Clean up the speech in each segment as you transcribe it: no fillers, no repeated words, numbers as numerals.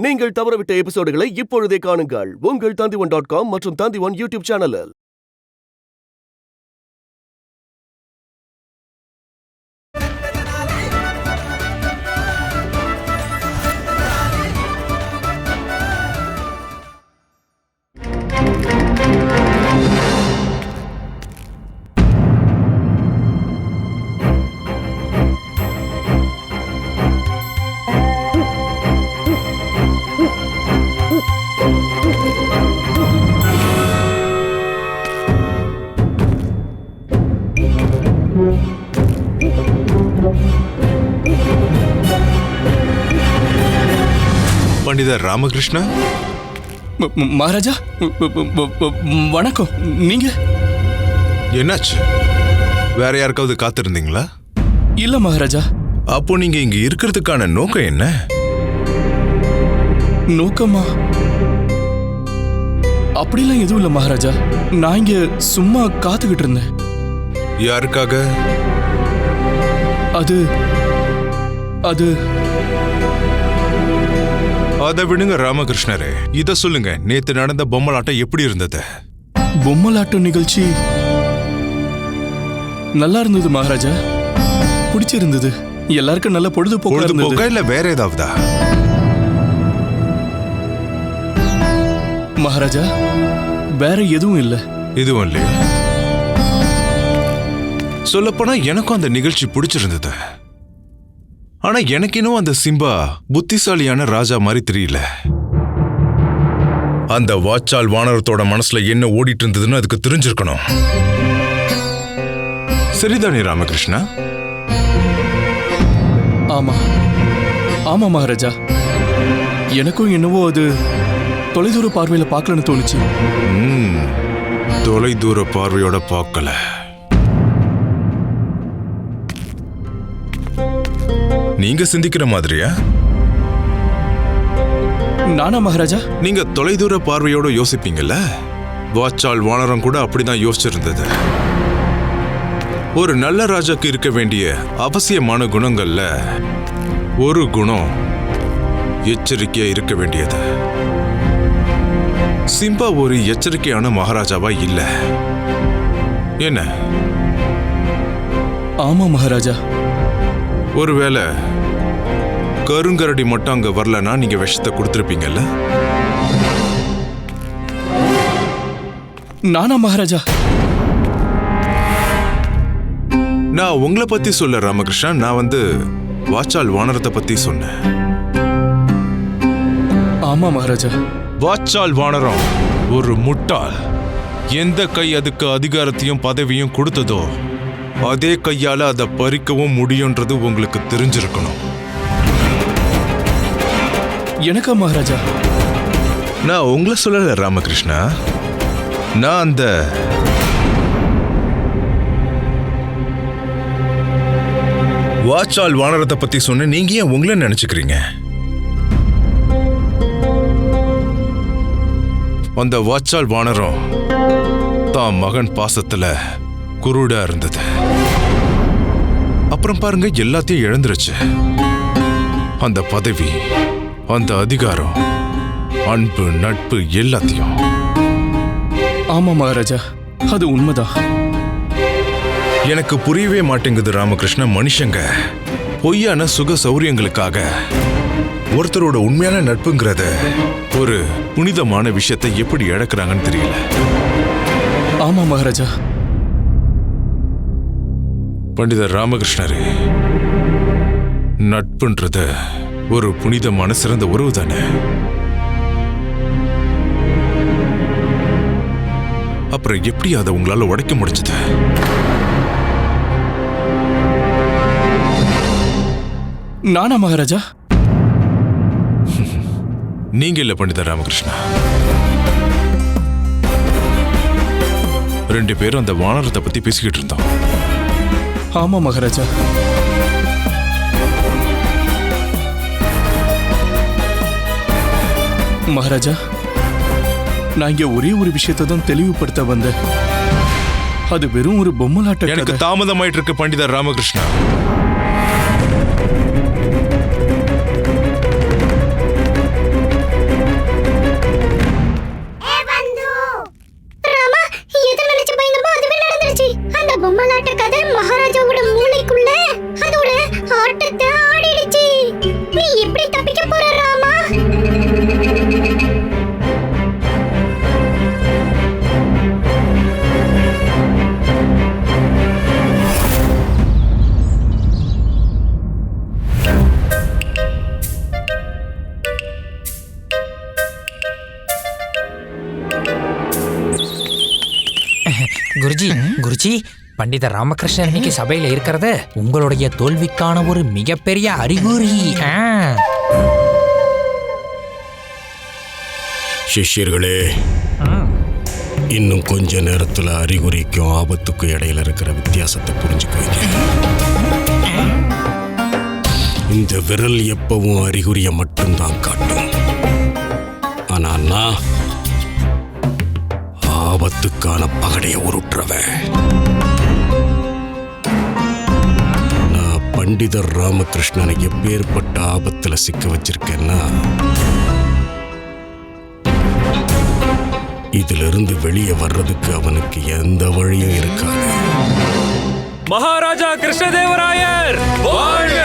நீங்கள் தவறவிட்ட எபிசோடுகளை இப்பொழுதே காணுங்கள் உங்கள் Tandivan.com மற்றும் Tandivan யூடியூப் சேனலில். பண்டிதர் ராமகிருஷ்ணா. மகாராஜா வணக்கம். நீங்க என்னாச்சு? வேற யாருக்காவது காத்திருந்தீங்களா? இல்ல மகாராஜா. அப்போ நீங்க இங்க இருக்கிறதுக்கான நோக்கம் என்ன? நோக்கமா? அப்படிலாம் எதுவும் இல்ல மகாராஜா. நான் இங்க சும்மா காத்துக்கிட்டு இருந்தேன். யாருக்காக? அது அது அதை விடுங்க ராமகிருஷ்ணரே. இத சொல்லுங்க, நேத்து நடந்த பொம்மலாட்டம் எப்படி இருந்தது? பொம்மலாட்ட நிகழ்ச்சி நல்லா இருந்தது மகாராஜா. பிடிச்சிருந்தது. எல்லாருக்கும் நல்ல பொழுதுபோக்கா இல்ல வேற ஏதாவதா? மகாராஜா வேற எதுவும் இல்ல. இதுவும் இல்லையா? சொல்லப்போனா எனக்கும் அந்த நிகழ்ச்சி பிடிச்சிருந்தது. ஆனா எனக்கு இன்னும் அந்த சிம்பா புத்திசாலியான ராஜா மாதிரி தெரியல. அந்த வாச்சால் வானரத்தோட மனசுல என்ன ஓடிட்டு இருந்ததுன்னு அதுக்கு தெரிஞ்சிருக்கணும். சரிதானே ராமகிருஷ்ணா? ஆமா ஆமா மகாராஜா. எனக்கும் என்னவோ அது தொலைதூர பார்வையில பார்க்கலன்னு தோணுச்சு. தொலைதூர பார்வையோட பார்க்கல. நீங்க சிந்திக்கிற மாதிரியா? நானா மகாராஜா? நீங்க தொலைதூர பார்வையோட யோசிப்பீங்கல்ல. வாச்சால் வானரம் கூட அப்படிதான் யோசிச்சிருந்தது. ஒரு நல்ல ராஜாக்கு இருக்க வேண்டிய அவசியமான குணங்கள்ல ஒரு குணம் எச்சரிக்கையா இருக்க வேண்டியது. சிம்பா ஒரு எச்சரிக்கையான மகாராஜாவா இல்ல. என்ன? ஆமா மகாராஜா. ஒருவேளை கருங்கரடி மட்டும் அங்க வரலன்னா நீங்க விஷத்தை கொடுத்திருப்பீங்கல்ல. நானா மகாராஜா? நான் உங்களை பத்தி சொல்ல ராமகிருஷ்ணா. நான் வாச்சால் வானரத்தை பத்தி சொன்னேன். ஆமா மகாராஜா. வாச்சால் வானரம் ஒரு முட்டாள். எந்த கை அதுக்கு அதிகாரத்தையும் பதவியும் கொடுத்ததோ அதே கையால அதை பறிக்கவும் முடியும்ன்றது உங்களுக்கு தெரிஞ்சிருக்கணும். எனக்கா மகாராஜா? நான் உங்களை சொல்லல ராமகிருஷ்ணா. நான் அந்த வாச்சால் வானரத்தை பத்தி சொன்ன. நீங்க ஏன் உங்களை நினைச்சுக்கிறீங்க? அந்த வாச்சால் வானரம் தான் மகன் பாசத்துல குருடா இருந்தது. அப்புறம் பாருங்க, எல்லாத்தையும் இழந்துருச்சு. அந்த பதவி, அந்த அதிகாரம், அன்பு, நட்பு, எல்லாத்தையும். ஆமா மகாராஜா, அது உண்மைதான். எனக்கு புரியவே மாட்டேங்குது ராமகிருஷ்ண. மனுஷங்க பொய்யான சுக சௌரியங்களுக்காக ஒருத்தரோட உண்மையான நட்புங்கிறத, ஒரு புனிதமான விஷயத்தை எப்படி இழக்கிறாங்கன்னு தெரியல. ஆமா மகாராஜா. பண்டிதர் ராமகிருஷ்ணரே, நட்புன்றது ஒரு புனிதமான சிறந்த உறவு தானே. அப்புறம் எப்படி அதை உங்களால உடைக்க முடிஞ்சது? நானா மகாராஜா? நீங்க இல்ல பண்டிதர் ராமகிருஷ்ணா. ரெண்டு பேரும் அந்த வானரத்தை பத்தி பேசிக்கிட்டு இருந்தோம். ஆமா மகாராஜா. மகாராஜா, நான் இங்க ஒரே ஒரு விஷயத்தை தான் தெளிவுபடுத்த வந்தேன். அது வெறும் ஒரு பொம்மலாட்ட. எனக்கு தாமதமாயிட்டு இருக்கு பண்டிதர் ராமகிருஷ்ணா. குருஜி, பண்டிதர் ராமகிருஷ்ணன் இன்னைக்கு சபையில இருக்கிறது உங்களுடைய தோல்விக்கான ஒரு மிகப்பெரிய அறிகுறி. சிஷ்யர்களே, இன்னும் கொஞ்ச நேரத்துல அறிகுறிக்கும் ஆபத்துக்கும் இடையில இருக்கிற வித்தியாசத்தை புரிஞ்சுக்குவீங்க. இந்த விரல் எப்பவும் அறிகுறியை மட்டும்தான் காட்டும். ஆனா நான் ஆபத்துக்கான பகடையை உருட்டுறவன். நான் பண்டிதர் ராமகிருஷ்ணனை எப்பேற்பட்ட ஆபத்துல சிக்க வச்சிருக்கேன்னா, இதிலிருந்து வெளியே வர்றதுக்கு அவனுக்கு எந்த வழியும் இருக்காது. மகாராஜா கிருஷ்ணதேவராயர் வாழ்க!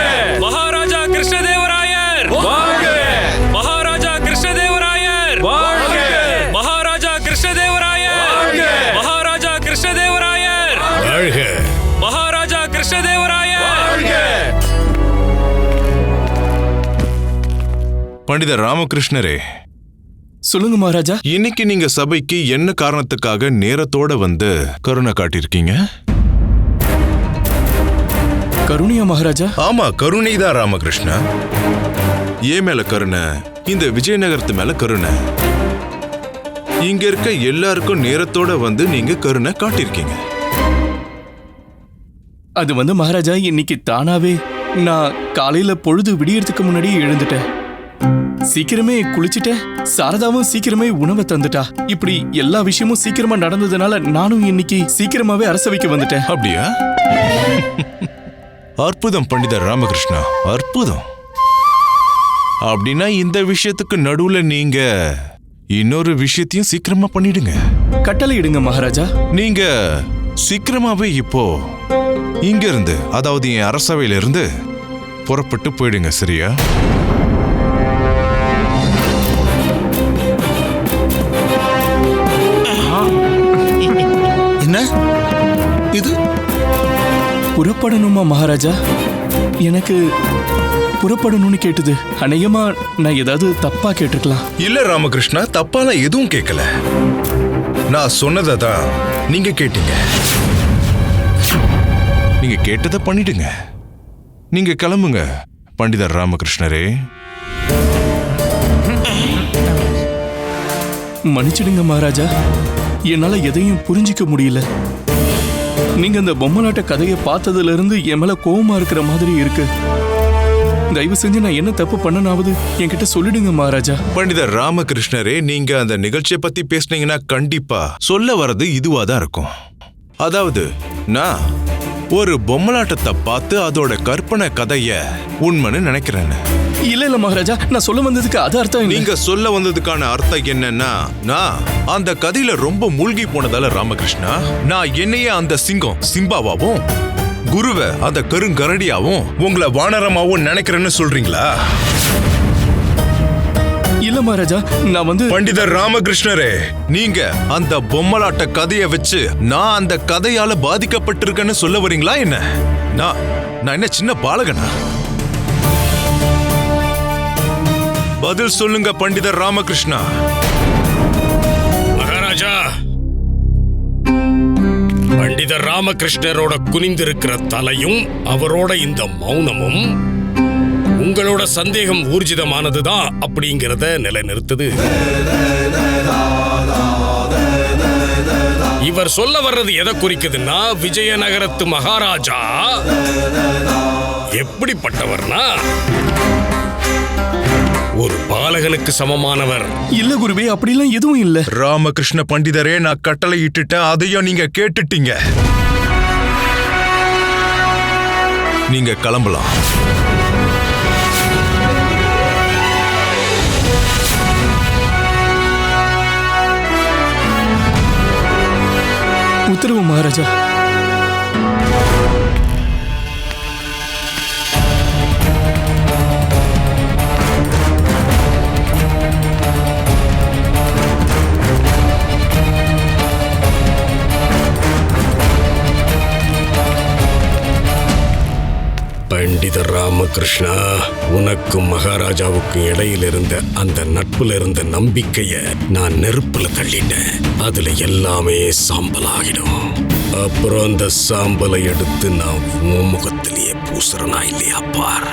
மகாராஜா கிருஷ்ணதேவராயர் வாழ்க! மகாராஜா கிருஷ்ணதேவராயர் வாழ்க! மகாராஜா கிருஷ்ணதேவராயர் வாழ்க! மகாராஜா கிருஷ்ணதேவராயர் வாழ்க! மகாராஜா கிருஷ்ணதேவராயர் வாழ்க! பண்டிதர் ராமகிருஷ்ணரே, சொல்லுங்க மகாராஜா. இன்னைக்கு நீங்க சபைக்கு என்ன காரணத்துக்காக நேரத்தோட வந்து கருணை காட்டியிருக்கீங்க? கருணையா மகாராஜா? ஆமா, கருணைதான் ராமகிருஷ்ணா. ஏன் மேல கருணை? இந்த விஜயநகரத்து மேல கருணை. இங்க இருக்க எல்லாருக்கும் நேரத்தோட வந்து நீங்க கருணை காட்டியிருக்கீங்க. அது வந்து மகாராஜா, இன்னைக்கு தானாவே நான் காலையில பொழுது விடியறதுக்கு முன்னாடியே எழுந்துட்டேன். சீக்கிரமே குளிச்சுட்டேன். சாரதாவும் சீக்கிரமே உணவை தந்துட்டா. இப்படி எல்லா விஷயமும் சீக்கிரமா நடந்ததுனால நானும் இன்னைக்கு சீக்கிரமாவே அரசவைக்கு வந்துட்டேன். அப்படியா? அற்புதம் பண்டிதர் ராமகிருஷ்ணா, அற்புதம். அப்படின்னா இந்த விஷயத்துக்கு நடுவுல நீங்க இன்னொரு விஷயத்தையும் சீக்கிரமா பண்ணிடுங்க. கட்டளை இடுங்க மகாராஜா. நீங்க சீக்கிரமாவே இப்போ இங்க இருந்து, அதாவது என் அரசவையில இருந்து புறப்பட்டு போயிடுங்க, சரியா? என்ன இது? புறப்படணுமா மகாராஜா? எனக்கு புறப்படணும்னு கேட்டது. அநேகமா நான் ஏதாவது தப்பா கேட்டிருக்கலாம். இல்ல ராமகிருஷ்ணா, தப்பாலாம் எதுவும் கேட்கல. நான் சொன்னதை தான் நீங்க கேட்டீங்க. நீங்க கேட்டதை பண்ணிடுங்க. நீங்க கிளம்புங்க பண்டிதர் ராமகிருஷ்ணரே. மன்னிச்சிடுங்க மகாராஜா, என்னால எதையும் புரிஞ்சிக்க முடியல. நீங்க அந்த பொம்மலாட்ட கதையை பார்த்ததுல இருந்து என் மேல கோவமா இருக்கிற மாதிரி இருக்கு. தயவு செஞ்சு நான் என்ன தப்பு பண்ணனாவது என்கிட்ட சொல்லிடுங்க மகாராஜா. பண்டிதர் ராமகிருஷ்ணரே, நீங்க அந்த நிகழ்ச்சியை பத்தி பேசுனீங்கன்னா கண்டிப்பா சொல்ல வர்றது இதுவாதான் இருக்கும். அதாவது நான் ஒரு பொம்மலாட்டத்தை பார்த்து அதோட கற்பனை கதைய உண்மைன்னு நினைக்கிறேன். இல்ல இல்ல மகாராஜா, நான் சொல்ல வந்ததுக்கு அது அர்த்தம் இல்ல. நீங்க சொல்ல வந்ததுக்கான அர்த்தம் என்னன்னா, நான் அந்த கதையில ரொம்ப மூழ்கி போனதால ராமகிருஷ்ணா, நான் என்னையே அந்த சிங்கம் சிம்பாவாவும், குருவை அந்த கருங்கரடியாவும், உங்களை வானரமாவும் நினைக்கிறேன்னு சொல்றீங்களா? இல்ல மகாராஜா, நான் வந்து பண்டிதர் ராமகிருஷ்ணரே, நீங்க அந்த பொம்மலாட்ட கதையை வச்சு நான் அந்த கதையால பாதிக்கப்பட்டிருக்கேன்னு சொல்ல வரீங்களா என்ன? நான் என்ன சின்ன பாலகனா? பதில் சொல்லுங்க பண்டிதர் ராமகிருஷ்ணா. மகாராஜா, பண்டிதர் ராமகிருஷ்ணரோட குனிந்திருக்கிற தலையும் அவரோட இந்த மௌனமும் உங்களோட சந்தேகம் ஊர்ஜிதமானதுதான் அப்படிங்கிறத நிலைநிறுத்துது. இவர் சொல்ல வர்றது எதை குறிக்குதுன்னா, விஜயநகரத்து மகாராஜா எப்படிப்பட்டவர்னா ஒரு பாலகனுக்கு சமமானவர். இல்ல குருவே, அப்படிலாம் எதுவும் இல்ல. ராமகிருஷ்ண பண்டிதரே, நான் கட்டளை இட்டுட்டேன், அதையும் நீங்க கேட்டுட்டீங்க. நீங்க கிளம்பலாம். உத்தரவு மகாராஜா. பண்டிதர் ராமகிருஷ்ணா, உனக்கும் மகாராஜாவுக்கும் இடையில இருந்த அந்த நட்புல இருந்த நம்பிக்கைய நான் நெருப்புல தள்ளிட்டேன். அதுல எல்லாமே சாம்பலாகிடும். அப்புறம் அந்த சாம்பலை எடுத்து நான் உன் முகத்திலேயே பூசுறனா இல்லையா பார்.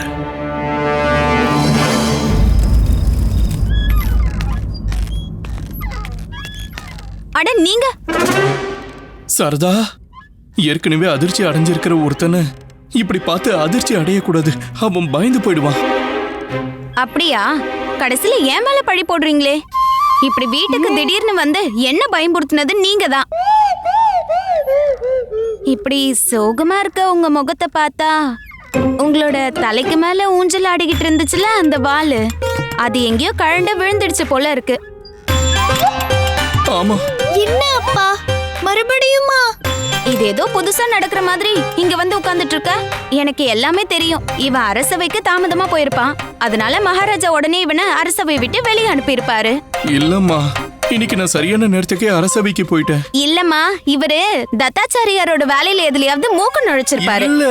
அட நீங்க சாரதா, ஏற்கனவே அதிர்ச்சி அடைஞ்சிருக்கிற ஒருத்தனை இப்படி பார்த்து அதிர்ச்சி அடையக்கூடாது. அவன் பயந்து போயிடுவான். அப்படியா? கடைசியில ஏன் மேல பழி போடுறீங்களே? இப்படி வீட்டுக்கு திடீர்னு வந்து என்ன பயம்புறுத்தினது நீங்க தான். இப்படி சோகமா இருக்க உங்க முகத்தை பார்த்தா உங்களோட தலைக்கு மேல ஊஞ்சல் ஆடிக்கிட்டு இருந்துச்சுல அந்த வாலு, அது எங்கேயோ கழண்டு விழுந்துடுச்சு போல இருக்கு. ஆமா. என்ன அப்பா, மறுபடியுமா? இது ஏதோ புதுசா நடக்கிற மாதிரி இங்க வந்து உட்கார்ந்துட்டு இருக்க. எனக்கு எல்லாமே தெரியும். இவன் அரசவைக்கு தாமதமா போயிருப்பான். அதனால மகாராஜா உடனே இவனை அரசவை விட்டு வெளியே அனுப்பியிருப்பாரு. இல்லம்மா, இன்னைக்கு நான் சரியான நேரத்துக்கே அரசவைக்கு போயிட்டேன். இல்லம்மா, இவரு தத்தாச்சாரியாரோட வேலையில எதுலயாவது மூக்கு நுழைச்சிருப்பாரு. இல்ல.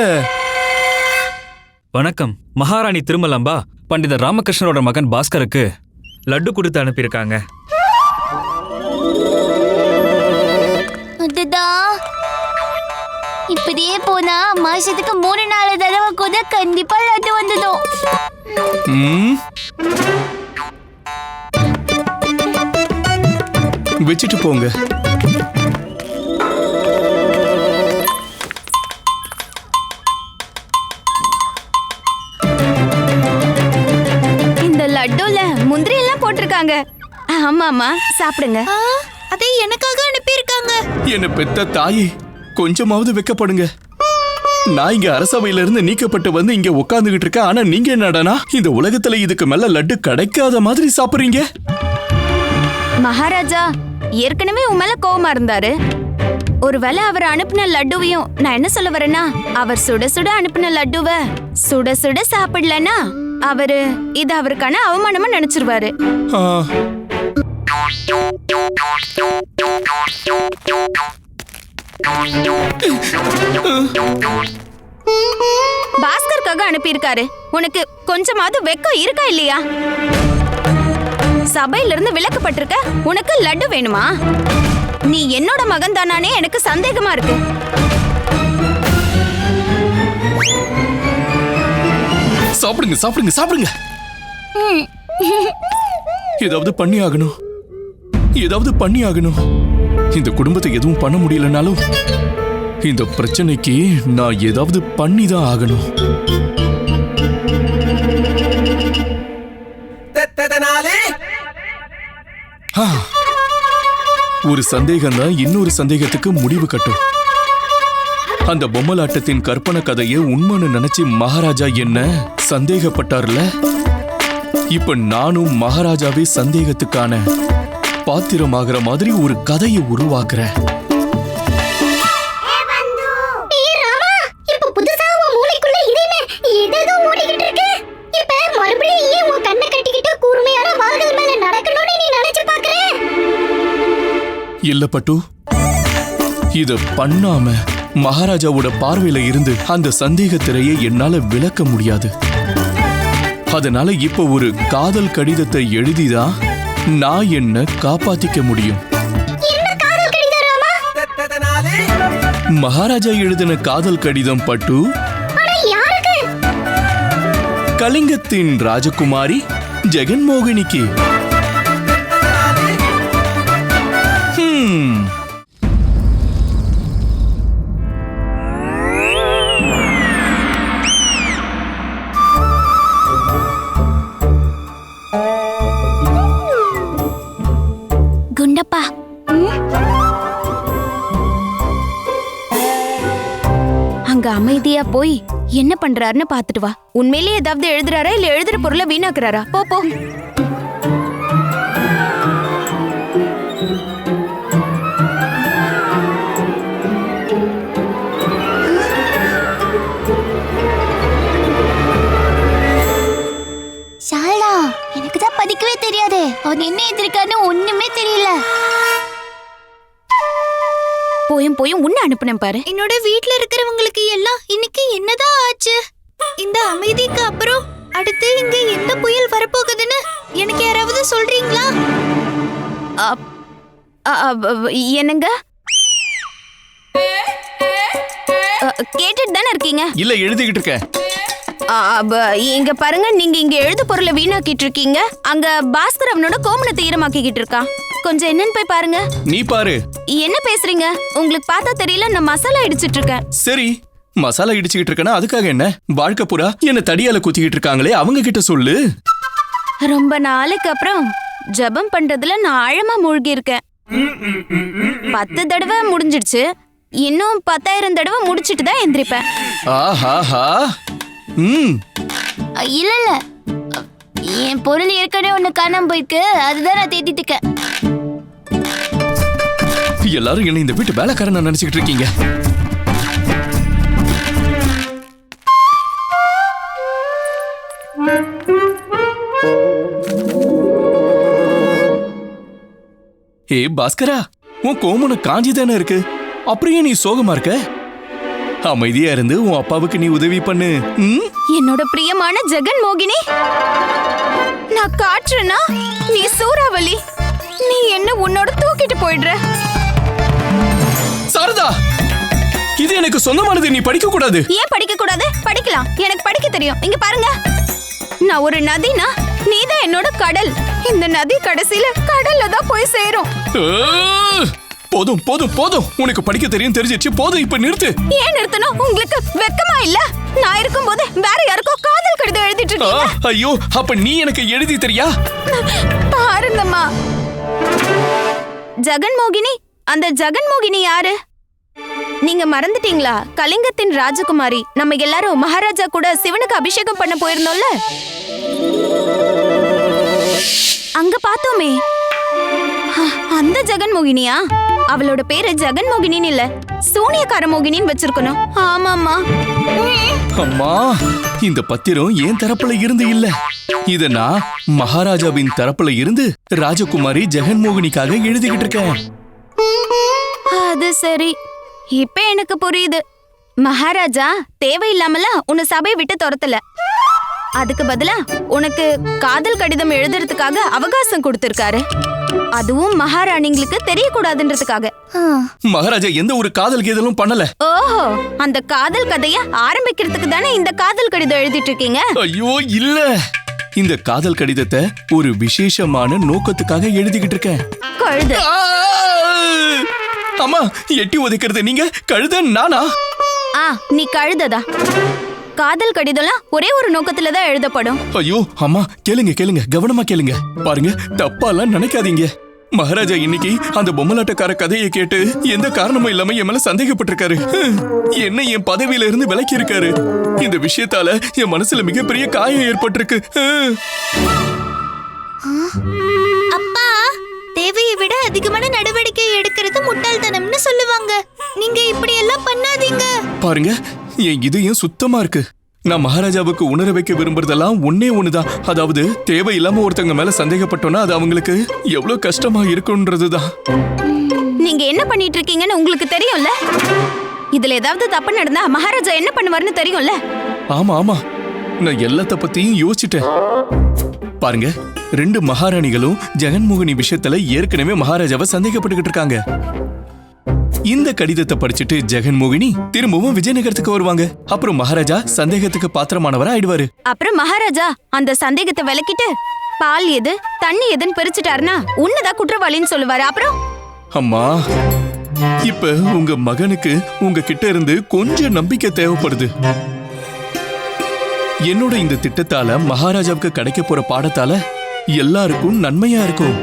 வணக்கம். மகாராணி திருமலம்பா பண்டிதர் ராமகிருஷ்ணரோட மகன் பாஸ்கருக்கு லட்டு கொடுத்து அனுப்பியிருக்காங்க. இப்படியே போனா மாசத்துக்கு 3-4 தடவை கூட கண்டிப்பா லட்டு வந்துடும். வச்சுட்டு போங்க. இந்த லட்டுல முந்திரி எல்லாம் போட்டிருக்காங்க. ஆமாமா, சாப்பிடுங்க. அதை எனக்காக அனுப்பியிருக்காங்க. என்ன பெத்த தாயே, கொஞ்சமாவது வெக்கப்படுங்க. நான் இங்க அரசவையில இருந்து நீக்கப்பட்டு வந்து இங்க உட்கார்ந்துகிட்டு இருக்கேன். ஆனா நீங்க என்னடானா இந்த உலகத்துல இதுக்கு மேல லட்டு கிடைக்காத மாதிரி சாப்பிடுறீங்க. மகாராஜா ஏற்கனவே உன் மேல கோவமா இருந்தாரு. ஒருவேளை அவர் அனுப்பின லட்டுவையும் நான் என்ன சொல்ல வரேன்னா, அவர் சுட சுட அனுப்பின லட்டுவை சுட சுட சாப்பிடலன்னா இது அவருக்கான அவமானமா நினைச்சிருவாரு. பாஸ்கருக்காக அனுப்பியிருக்காரு. உனக்கு கொஞ்சமாவது வெக்கம் இருக்கா இல்லையா? சபையில இருந்து விலக்கப்பட்டிருக்க, உனக்கு லட்டு வேணுமா? நீ என்னோட மகன் தானானே எனக்கு சந்தேகமா இருக்கு. சாப்பிடுங்க சாப்பிடுங்க சாப்பிடுங்க. ஏதாவது பண்ணி ஆகணும், ஏதாவது பண்ணி ஆகணும். இந்த குடும்பத்தை எதுவும் பண்ண முடியலனாலும் இந்த பிரச்சனைக்கு நான் ஏதாவது பண்ணி தான் ஆகணும். ஒரு சந்தேகம் தான் இன்னொரு சந்தேகத்துக்கு முடிவு கட்டும். அந்த பொம்மலாட்டத்தின் கற்பனை கதையை உண்மைன்னு நினைச்சு மகாராஜா என்ன சந்தேகப்பட்டார்ல, இப்ப நானும் மகாராஜாவே சந்தேகத்துக்கான பாத்திரமாகிற மாதிரி ஒரு கதையை உருவாக்குறேன். இல்ல பட்டு, இத பண்ணாம மகாராஜாவோட பார்வையில இருந்து அந்த சந்தேக திரையை என்னால விளக்க முடியாது. அதனால இப்ப ஒரு காதல் கடிதத்தை எழுதிதான் நான் என்ன காப்பாத்திக்க முடியும். மகாராஜா எழுதின காதல் கடிதம் பட்டு, கலிங்கத்தின் ராஜகுமாரி ஜெகன்மோகினிக்கு. குண்டப்பா, அங்க அமைதியா போய் என்ன பண்றாருன்னு பாத்துட்டு வா. உண்மையிலேயே ஏதாவது எழுதுறாரா இல்ல எழுதுற பொருளை வீணாக்குறாரா? போ போ. ஷாலா, எனக்கு தான் படிக்கவே தெரியாது. அவன் என்ன எழுதிருக்கான்னு ஒண்ணுமே தெரியல. போயும் போயும் உன்னை அனுப்புனேன் பாரு. என்னோட வீட்ல இருக்கிறவங்களுக்கு எல்லாம் இன்னைக்கு என்னதான் ஆச்சு? இந்த அமைதிக்கு அப்புறம் அடுத்து இங்க எந்த புயல் வரப்போகுதுன்னு எனக்கு யாராவது சொல்றீங்களா? என்னங்க? கேட்டுட்டு தானே இருக்கீங்க? இல்ல எழுதிக்கிட்டு இருக்கேன். இங்க பாருங்க, நீங்க இங்க எழுது பொருளை வீணாக்கிட்டு இருக்கீங்க. அங்க பாஸ்கர் அவனோட கோமணத்தை ஈரமாக்கிட்டு இருக்கான். கொஞ்சம் என்னன்னு போய் பாருங்க. நீ பாரு. என்ன பேசுறீங்க? உங்களுக்கு பார்த்தா தெரியல, நான் மசாலா இடிச்சிட்டு இருக்கேன். சரி, மசாலா இடிச்சுக்கிட்டு இருக்கேன்னா அதுக்காக என்ன? வாழ்க்கை பூரா என்ன தடியால குத்திக்கிட்டு இருக்காங்களே, அவங்க கிட்ட சொல்லு. ரொம்ப நாளைக்கு அப்புறம் ஜபம் பண்றதுல நான் ஆழமா மூழ்கி இருக்கேன். 10 தடவை முடிஞ்சிடுச்சு. இன்னும் 10,000 தடவை முடிச்சிட்டு தான் எந்திரிப்பேன். ஆஹாஹா. இல்ல என் பொருள் ஏற்கனவே ஒண்ணு காணாம போயிருக்கு, அதுதான் நான் தேடிட்டு இருக்கேன். எல்லாரும் என்ன இந்த வீட்டு வேலைக்காரன் நினைச்சுக்கிட்டு இருக்கீங்க. ஏ பாஸ்கரா, உன் கோமணம் காஞ்சி தானே இருக்கு, அப்படியே நீ சோகமா இருக்க? அமைதியா இருந்து உன் அப்பாவுக்கு நீ உதவி பண்ணு. என்னோட பிரியமான ஜெகன் மோகினி, நான் காற்றுனா நீ சூறாவளி. நீ என்ன உன்னோட தூக்கிட்டு போயிடுற. சாரதா, இது எனக்கு சொந்தமானது, நீ படிக்க கூடாது. ஏன் படிக்க கூடாது? படிக்கலாம், எனக்கு படிக்க தெரியும். இங்க பாருங்க, நான் ஒரு நதினா நீதான் என்னோட கடல். இந்த நதி கடைசியில கடல்ல தான் போய் சேரும். போதும் போதும் போதும், உனக்கு படிக்க தெரியும் தெரிஞ்சிச்சு, போதும், இப்ப நிறுத்து. ஏன் நிறுத்தணும்? உங்களுக்கு வெக்கமா இல்ல? நான் இருக்கும்போது வேற யாருக்கோ காதல் கடிதம் எழுதிட்டு இருக்கீங்க. ஐயோ, அப்ப நீ எனக்கு எழுதி தெரியா? பாருங்கம்மா, ஜெகன்மோகினி, அந்த ஜெகன்மோகினி யாரு? நீங்க மறந்துட்டீங்களா? கலிங்கத்தின் ராஜகுமாரி. நம்ம எல்லாரும் மகாராஜா கூட சிவனுக்கு அபிஷேகம் பண்ண போயிருந்தோம்ல, அங்க பார்த்தோமே, அந்த ஜெகன்மோகினியா? அவளோட பேரு ஜெகன்மோகினின்னு இல்ல, சூனியக்கார மோகினின்னு வச்சிருக்கணும். ஆமாமா. அம்மா, இந்த பத்திரம் ஏன் தரப்புல இருந்து இல்ல, இத நான் மகாராஜாவின் தரப்புல இருந்து ராஜகுமாரி ஜெகன்மோகினிக்காக எழுதிக்கிட்டு இருக்கேன். அது சரி, இப்ப எனக்கு புரியுது. மகாராஜா தேவையில்லாமல உன்னை சபையை விட்டு துரத்தல, அதுக்கு பதிலா உனக்கு காதல் கடிதம் எழுதுறதுக்காக அவகாசம் கொடுத்திருக்காரு. அதுவும் மகாராணிங்களுக்கு தெரியக்கூடாதுன்றதுக்காக. மகாராஜா எந்த ஒரு காதல் கீதலும் பண்ணல. ஓஹோ, அந்த காதல் கதைய ஆரம்பிக்கிறதுக்கு தானே இந்த காதல் கடிதம் எழுதிட்டு இருக்கீங்க? ஐயோ இல்ல, இந்த காதல் கடிதத்தை ஒரு விசேஷமான நோக்கத்துக்காக எழுதிக்கிட்டு இருக்கேன். கழுத. அம்மா, எட்டி உதைக்கிறது நீங்க, கழுத நானா? நீ கழுததா? காதல் கடிதம்லாம் ஒரே ஒரு நோக்கத்துல தான் எழுதப்படும். ஐயோ அம்மா, கேளுங்க கேளுங்க, கவனமா கேளுங்க. பாருங்க, தப்பாலாம் நினைக்காதீங்க. மகாராஜா இன்னைக்கு அந்த பொம்மலாட்டக்கார கதையை கேட்டு எந்த காரணமும் இல்லாம என் மேல சந்தேகப்பட்டிருக்காரு. என்ன என் பதவியில இருந்து விலக்கி இருக்காரு. இந்த விஷயத்தால என் மனசுல மிகப்பெரிய காயம் ஏற்பட்டிருக்கு. அப்பா, தேவையை விட அதிகமான நடவடிக்கை எடுக்கிறது முட்டாள்தனம்னு சொல்லுவாங்க. நீங்க இப்படி எல்லாம் பண்ணாதீங்க. பாருங்க, என் இதயம் சுத்தமா இருக்கு. நான் மகாராஜாவுக்கு உணர வைக்க விரும்புறதெல்லாம் ஒன்னே ஒண்ணுதான். அதாவது, தேவையில்லாம ஒருத்தங்க மேல சந்தேகப்பட்டோம்னா அது அவங்களுக்கு எவ்வளவு கஷ்டமா இருக்குன்றதுதான். நீங்க என்ன பண்ணிட்டு இருக்கீங்கன்னு உங்களுக்கு தெரியும்ல? இதுல ஏதாவது தப்பு நடந்தா மகாராஜா என்ன பண்ணுவாருன்னு தெரியும்ல? ஆமா ஆமா, நான் எல்லாத்த பத்தியும் யோசிச்சிட்டேன். பாருங்க, 2 மகாராணிகளும் ஜெகன்மோகினி விஷயத்துல ஏற்கனவே மகாராஜாவை சந்தேகப்பட்டுக்கிட்டு இருக்காங்க. இந்த கடிதத்தை படிச்சுட்டு ஜெகன்மோகினி திரும்பவும் விஜயநகரத்துக்கு வருவாங்க. அப்புறம் மகாராஜா சந்தேகத்துக்கு பாத்திரமானவரா ஆயிடுவாரு. அப்புறம் மகாராஜா அந்த சந்தேகத்தை விலக்கிட்டு பால் எது தண்ணி எதுன்னு பிரிச்சுட்டாருன்னா உன்னதான் குற்றவாளின்னு சொல்லுவாரு. அப்புறம் அம்மா, இப்ப உங்க மகனுக்கு உங்க கிட்ட இருந்து கொஞ்சம் நம்பிக்கை தேவைப்படுது. என்னோட இந்த திட்டத்தால மகாராஜாவுக்கு கிடைக்க போற பாடத்தால எல்லாருக்கும் நன்மையா இருக்கும்.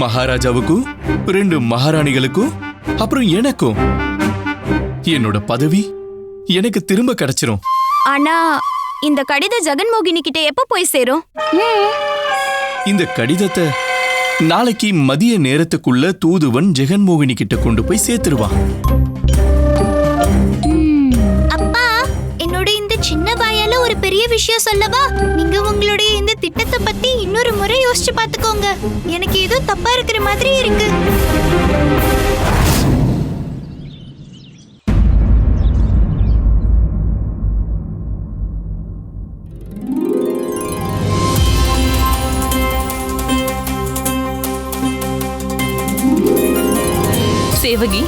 மகாராஜாவுக்கும் 2 மகாராணிகளுக்கும் அப்புறம் எனக்கும் என்னோட பதவி எனக்கு திரும்ப கிடைச்சிரும். ஆனா இந்த கடித ஜெகன்மோகினி கிட்ட எப்ப போய் சேரும்? இந்த கடிதத்தை நாளைக்கு மதிய நேரத்துக்குள்ள தூதுவன் ஜெகன்மோகினி கிட்ட கொண்டு போய் சேர்த்துருவான். அப்பா, என்னோட இந்த சின்ன வாயால ஒரு பெரிய விஷயம் சொல்லவா? நீங்க உங்களுடைய இந்த திட்டத்தை பத்தி இன்னொரு முறை யோசிச்சு பாத்துக்கோங்க. எனக்கு ஏதோ தப்பா இருக்கிற மாதிரி இருக்கு. சேவகி,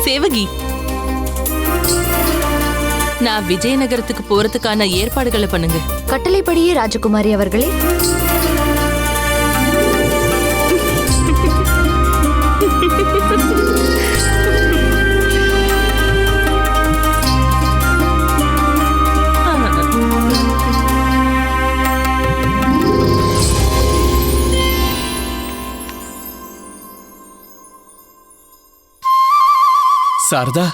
சேவகி, நான் விஜயநகரத்துக்கு போறதுக்கான ஏற்பாடுகளை பண்ணுங்க. கட்டளைப்படியே ராஜகுமாரி அவர்களே. சாரதா,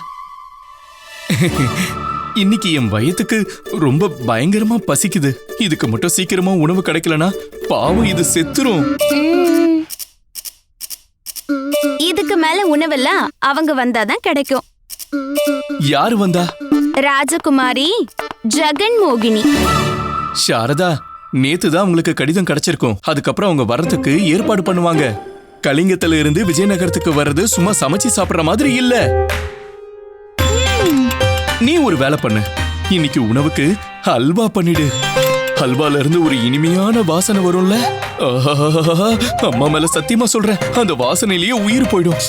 இன்னைக்கு என் வயத்துக்கு ரொம்ப பயங்கரமா பசிக்குது. இதுக்கு மட்டும் சீக்கிரமா உணவு கிடைக்கலனா பாவம் இது செத்துரும். இதுக்கு மேல உணவெல்லாம் அவங்க வந்தாதான் கிடைக்கும். யாரு வந்தா? ராஜகுமாரி ஜெகன் மோகினி. சாரதா, நேத்து தான் உங்களுக்கு கடிதம் கிடைச்சிருக்கும். அதுக்கப்புறம் அவங்க வர்றதுக்கு ஏற்பாடு பண்ணுவாங்க. கலிங்கத்துல இருந்து விஜயநகரத்துக்கு வர்றது சும்மா சமைச்சு சாப்பிடுற மாதிரி இல்ல. நீ ஒரு வேலை பண்ணு, இன்னைக்கு உணவுக்கு ஹல்வா பண்ணிடு. ஹல்வால இருந்து ஒரு இனிமையான வாசனை வரும்ல. அம்மா மேல சத்தியமா சொல்றேன், அந்த வாசனையிலேயே உயிர் போயிடும்.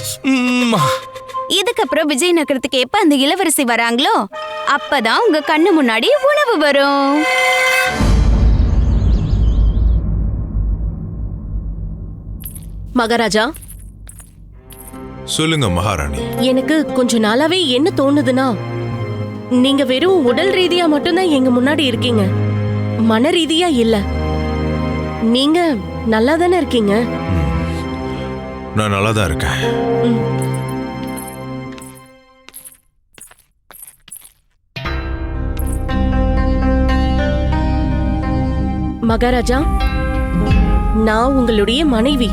இதுக்கப்புறம் விஜயநகரத்துக்கு எப்ப அந்த இளவரசி வராங்களோ அப்பதான் உங்க கண்ணு முன்னாடி உணவு வரும். மகாராஜா, சொல்லுங்க மகாராணி. எனக்கு கொஞ்ச நாளாவே என்ன தோணுதுன்னா, நீங்க வெறும் உடல் ரீதியா மட்டும்தான் எங்க முன்னாடி இருக்கீங்க, மன ரீதியா இல்ல. நீங்க நல்லா தானே இருக்கீங்க? நான் நல்லா தான் இருக்கேன். மகாராஜா, நான் உங்களுடைய மனைவி.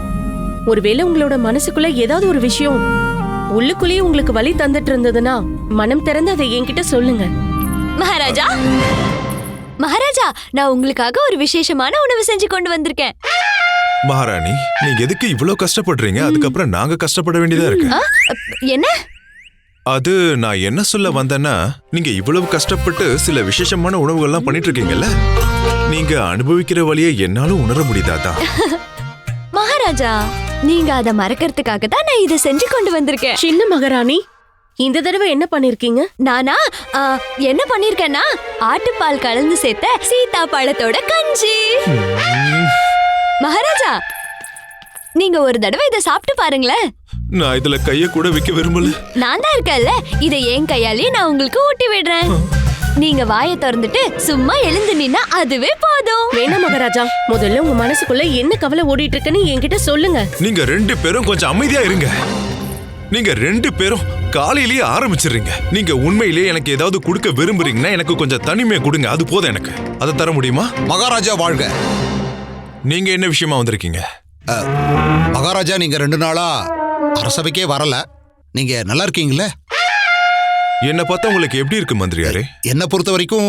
ஒருவேளை உங்களோட மனசுக்குள்ள ஏதாவது ஒரு விஷயம் உள்ளுக்குள்ளேயே உங்களுக்கு வலி தந்துட்டு இருந்ததுன்னா மனம் திறந்து அதை என்கிட்ட சொல்லுங்க. மகாராஜா, மகாராஜா, நான் உங்களுக்காக ஒரு விசேஷமான உணவு செஞ்சு கொண்டு வந்திருக்கேன். மகாராணி, நீங்க எதுக்கு இவ்வளவு கஷ்டப்படுறீங்க? அதுக்கப்புறம் நாங்க கஷ்டப்பட வேண்டியதா இருக்கு. என்ன? அது நான் என்ன சொல்ல வந்தேன்னா, நீங்க இவ்வளவு கஷ்டப்பட்டு சில விசேஷமான உணவுகள்லாம் பண்ணிட்டு இருக்கீங்கல்ல, நீங்க அனுபவிக்கிற வழியை என்னாலும் உணர முடியாதா? மகாராஜா, நீங்க அதை மறக்கிறதுக்காக தான் நான் இதை செஞ்சு கொண்டு வந்திருக்கேன். சின்ன மகாராணி, இந்த தடவை என்ன பண்ணிருக்கீங்க? நானா என்ன பண்ணிருக்கேன்னா, ஆட்டுப்பால் கலந்து சேர்த்த சீதா பழத்தோட கஞ்சி. மகாராஜா, நீங்க ஒரு தடவை இதை சாப்பிட்டு பாருங்களேன். நான் இதுல கைய கூட வைக்க விரும்பல. நான் தான் இருக்கேன்ல, இதை என் கையாலே நான் உங்களுக்கு ஊட்டி விடுறேன். நீங்க வாயை திறந்துட்டு சும்மா எழுந்து நின்னா அதுவே போதும். வேணா மகாராஜா, முதல்ல உங்க மனசுக்குள்ள என்ன கவலை ஓடிட்டு இருக்குன்னு என்கிட்ட சொல்லுங்க. நீங்க 2 பேரும் கொஞ்சம் அமைதியா இருங்க. நீங்க 2 பேரும் காலையிலேயே ஆரம்பிச்சிடுறீங்க. நீங்க உண்மையிலேயே எனக்கு ஏதாவது கொடுக்க விரும்புறீங்கன்னா எனக்கு கொஞ்சம் தனிமையை கொடுங்க, அது போதும் எனக்கு. அதை தர முடியுமா? மகாராஜா வாழ்க. நீங்க என்ன விஷயமா வந்திருக்கீங்க? மகாராஜா, நீங்க 2 நாளா அரசவைக்கே வரல. நீங்க நல்லா இருக்கீங்களே? என்ன பார்த்தா உங்களுக்கு எப்படி இருக்கு மந்திரியாரே? என்ன பொறுத்த வரைக்கும்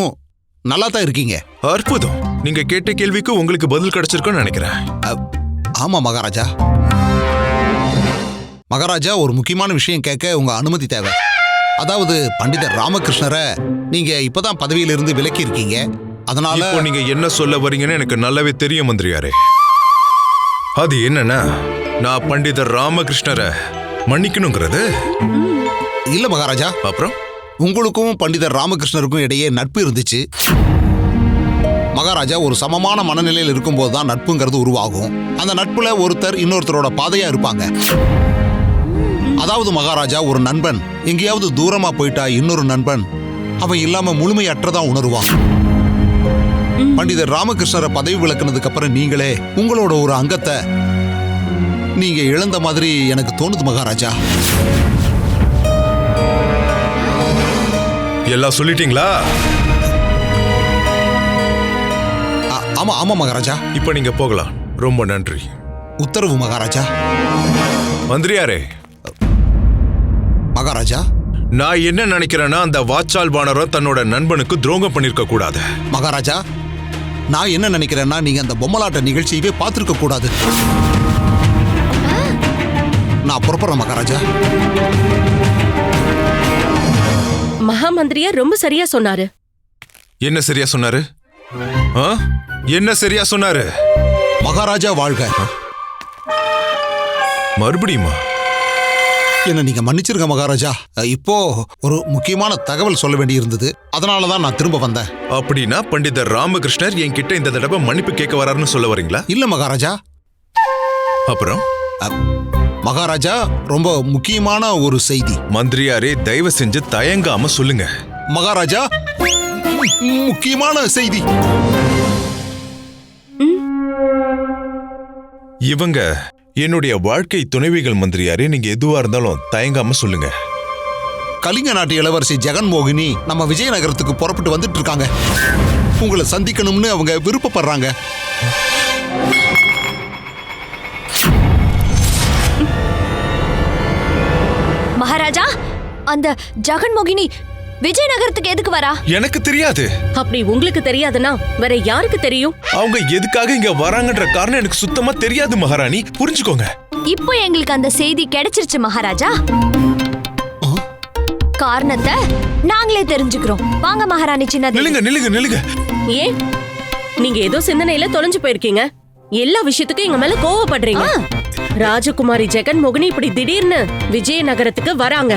நல்லா தான் இருக்கீங்க. அற்புதம். நீங்க கேட்ட கேள்விக்கு உங்களுக்கு பதில் கிடைச்சிருக்கும்னு நினைக்கிறேன். ஆமா மகாராஜா. மகாராஜா, ஒரு முக்கியமான விஷயம் கேட்க உங்க அனுமதி தேவை. அதாவது பண்டிதர் ராமகிருஷ்ணரை நீங்க இப்பதான் பதவியிலிருந்து விலக்கி இருக்கீங்க. அதனால இப்போ நீங்க என்ன சொல்ல வரீங்கன்னு எனக்கு நல்லாவே தெரியும் மந்திரியாரே. அது என்னன்னா, நான் பண்டிதர் ராமகிருஷ்ணரை மன்னிக்கணுங்கிறது இல்ல மகாராஜா. அப்புறம் உங்களுக்கும் பண்டிதர் ராமகிருஷ்ணருக்கும் இடையே நட்பு இருந்துச்சு மகாராஜா. ஒரு சமமான மனநிலையில் இருக்கும்போது தான் நட்புங்கிறது உருவாகும். அந்த நட்புல ஒருத்தர் இன்னொருத்தரோட பாதையா இருப்பாங்க. அதாவது மகாராஜா, ஒரு நண்பன் எங்கேயாவது தூரமா போயிட்டா இன்னொரு நண்பன் அவன் இல்லாம முழுமையற்றதா உணருவான். பண்டிதர் ராமகிருஷ்ணரை பதவி விலக்குனதுக்கு அப்புறம் நீங்களே உங்களோட ஒரு அங்கத்தை நீங்க இழந்த மாதிரி எனக்கு தோணுது மகாராஜா. எல்லாம் சொல்லிட்டீங்களா? ஆமா ஆமா மகாராஜா. இப்ப நீங்க போகலாம். ரொம்ப நன்றி. உத்தரவு மகாராஜா. மந்திரியாரே. மகாராஜா, நான் என்ன நினைக்கிறேன்னா, அந்த வாச்சால் வானரம் தன்னோட நண்பனுக்கு துரோகம் பண்ணிருக்க கூடாது. மகாராஜா, நான் என்ன நினைக்கிறேன்னா, நீங்க அந்த பொம்மலாட்ட நிகழ்ச்சியவே பார்த்திருக்க கூடாது. நான் புறப்படுறேன் மகாராஜா. மகாமந்திரியா ரொம்ப சரியா சொன்னாரு. என்ன சரியா சொன்னாரு? என்ன சரியா சொன்னாரு? மகாராஜா வாழ்க. மறுபடியுமா? என்ன நீங்க மன்னிச்சிருங்க மகாராஜா. இப்போ ஒரு முக்கியமான தகவல் சொல்ல வேண்டி இருந்தது, அதனாலதான் நான் திரும்ப வந்தேன். அப்படின்னா பண்டிதர் ராமகிருஷ்ணர் என்கிட்ட இந்த தடவை மன்னிப்பு கேட்க வராருன்னு சொல்ல வரீங்களா? இல்ல மகாராஜா. அப்புறம் மகாராஜா, ரொம்ப முக்கியமான ஒரு செய்தி. மந்திரியாரே, தயவு செஞ்சு தயங்காம சொல்லுங்க. மகாராஜா, முக்கியமான செய்தி. இவங்க என்னுடைய வாழ்க்கை துணைவிகள் மந்திரியாரே. நீங்க எதுவா இருந்தாலும் தயங்காம சொல்லுங்க. கலிங்க நாட்டு இளவரசி ஜெகன்மோகினி நம்ம விஜயநகரத்துக்கு புறப்பட்டு வந்துட்டு இருக்காங்க. உங்களை சந்திக்கணும்னு அவங்க விருப்பப்படுறாங்க. மகாராஜா, அந்த ஜெகன்மோகினி விஜயநகரத்துக்கு எதுக்கு வரா? எனக்கு தெரியாது. அப்படி உங்களுக்கு தெரியாதுன்னா வேற யாருக்கு தெரியும்? அவங்க எதுக்காக இங்க வராங்கன்ற காரணம் எனக்கு சுத்தமா தெரியாது மகாராணி, புரிஞ்சுக்கோங்க. இப்போ எங்களுக்கு அந்த செய்தி கிடைச்சிருச்சு மகாராஜா. காரணத்தை நாங்களே தெரிஞ்சுக்கிறோம். வாங்க மகாராணி சின்னதேவி. நில்லுங்க நில்லுங்க நில்லுங்க. ஏன் நீங்க ஏதோ சிந்தனையில தொலைஞ்சு போயிருக்கீங்க. எல்லா விஷயத்துக்கும் எங்க மேல கோவப்படுறீங்க. ராஜகுமாரி ஜெகன்மோகினி இப்படி திடீர்னு விஜயநகரத்துக்கு வராங்க.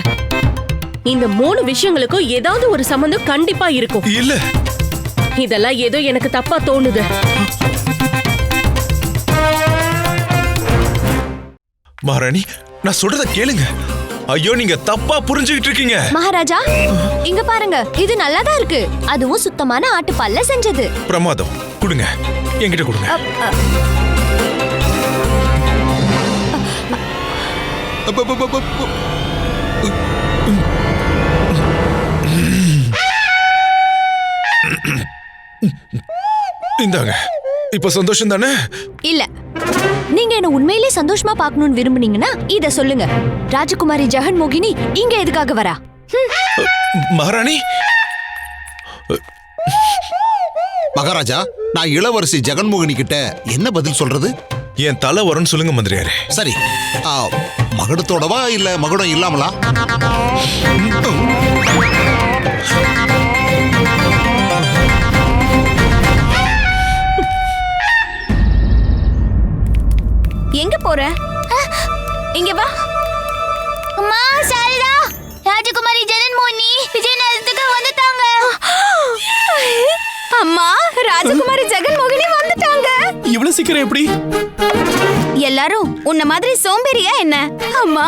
இந்த 3 விஷயங்களுக்கும் ஏதாவது ஒரு சம்பந்தம் கண்டிப்பா இருக்கும். இல்ல, இதெல்லாம் ஏதோ எனக்கு தப்பா தோணுது. மகாராணி, நான் சொல்றத கேளுங்க. ஐயோ, நீங்க தப்பா புரிஞ்சுக்கிட்டு இருக்கீங்க. மகாராஜா, இங்க பாருங்க, இது நல்லாதான் இருக்கு. அதுவும் சுத்தமான ஆட்டுப்பால்ல செஞ்சது. பிரமாதம். கொடுங்க, என்கிட்ட கொடுங்க. இந்தாங்க. இப்ப சந்தோஷம் தானே? இல்ல, நீங்க என்ன உண்மையிலே சந்தோஷமா பார்க்கணும்னு விரும்புனீங்கன்னா இத சொல்லுங்க. ராஜகுமாரி ஜெகன்மோகினி இங்க எதுக்காக வரா? மகாராணி. மகாராஜா, நான் இளவரசி ஜெகன்மோகினி கிட்ட என்ன பதில் சொல்றது? என் தலை வரன்னு சொல்லுங்க மந்திரியாரே. சரி, மகுடத்தோடவா இல்ல மகுடம் இல்லாமலா? எங்க போற? இங்க வா. அம்மா, சாரதா, ராஜகுமாரி ஜெகன்மோகினி விஜயநகரத்துக்கு வந்துட்டாங்க. அம்மா, ராஜகுமாரி ஜெகன்மோகினி வந்துட்டாங்க. இவ்வளவு சீக்கிரம் எப்படி? எல்லாரும் உன்ன மாதிரி சோம்பேறியா என்ன? அம்மா,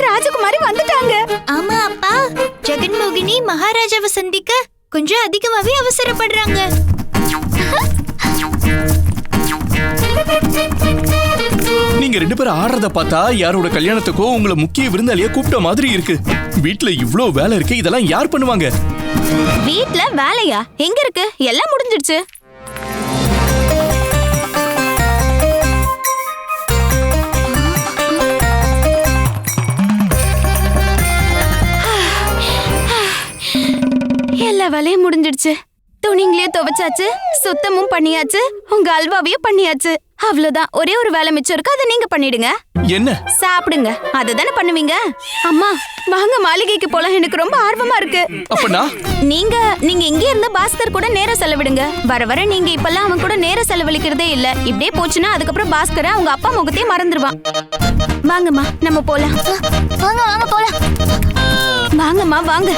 ராஜகுமாரி வந்துட்டாங்க. ஆமா அப்பா, ஜெகன்மோகினி மகாராஜாவை சந்திக்க கொஞ்சம் அதிகமாவே அவசரப்படுறாங்க. நீங்க 2 பேரும் ஆடுறத பார்த்தா யாரோட கல்யாணத்துக்கோ உங்களை முக்கிய விருந்தாளியா கூப்பிட்ட மாதிரி இருக்கு. வீட்ல இவ்ளோ வேலை இருக்கு, இதெல்லாம் யார் பண்ணுவாங்க? வீட்ல வேலையா? எங்க இருக்கு? எல்லாம் முடிஞ்சிடுச்சு. எல்லா வேலையும் முடிஞ்சிடுச்சு. துணிங்களையும் துவைச்சாச்சு, சுத்தமும் பண்ணியாச்சு, உங்க அல்வாவையும் பண்ணியாச்சு. அவ்வளவுதான். ஒரே ஒரு வேலை மிச்சம் இருக்கு, அதை நீங்க பண்ணிடுங்க. என்ன? சாப்பிடுங்க. அதுதானே பண்ணுவீங்க. அம்மா, வாங்க மாளிகைக்கு போலாம். எனக்கு ரொம்ப ஆர்வமா இருக்கு. அப்பனா நீங்க இங்க இருந்த பாஸ்கர் கூட நேரம் செலவிடுங்க. வர வர நீங்க இப்பெல்லாம் அவன் கூட நேரம் செலவழிக்கிறதே இல்ல. இப்படியே போச்சுன்னா அதுக்கப்புறம் பாஸ்கரை அவங்க அப்பா முகத்தையே மறந்துடுவான். வாங்கம்மா, நம்ம போலாம். வாங்க வாங்க போலாம். வாங்கம்மா வாங்க.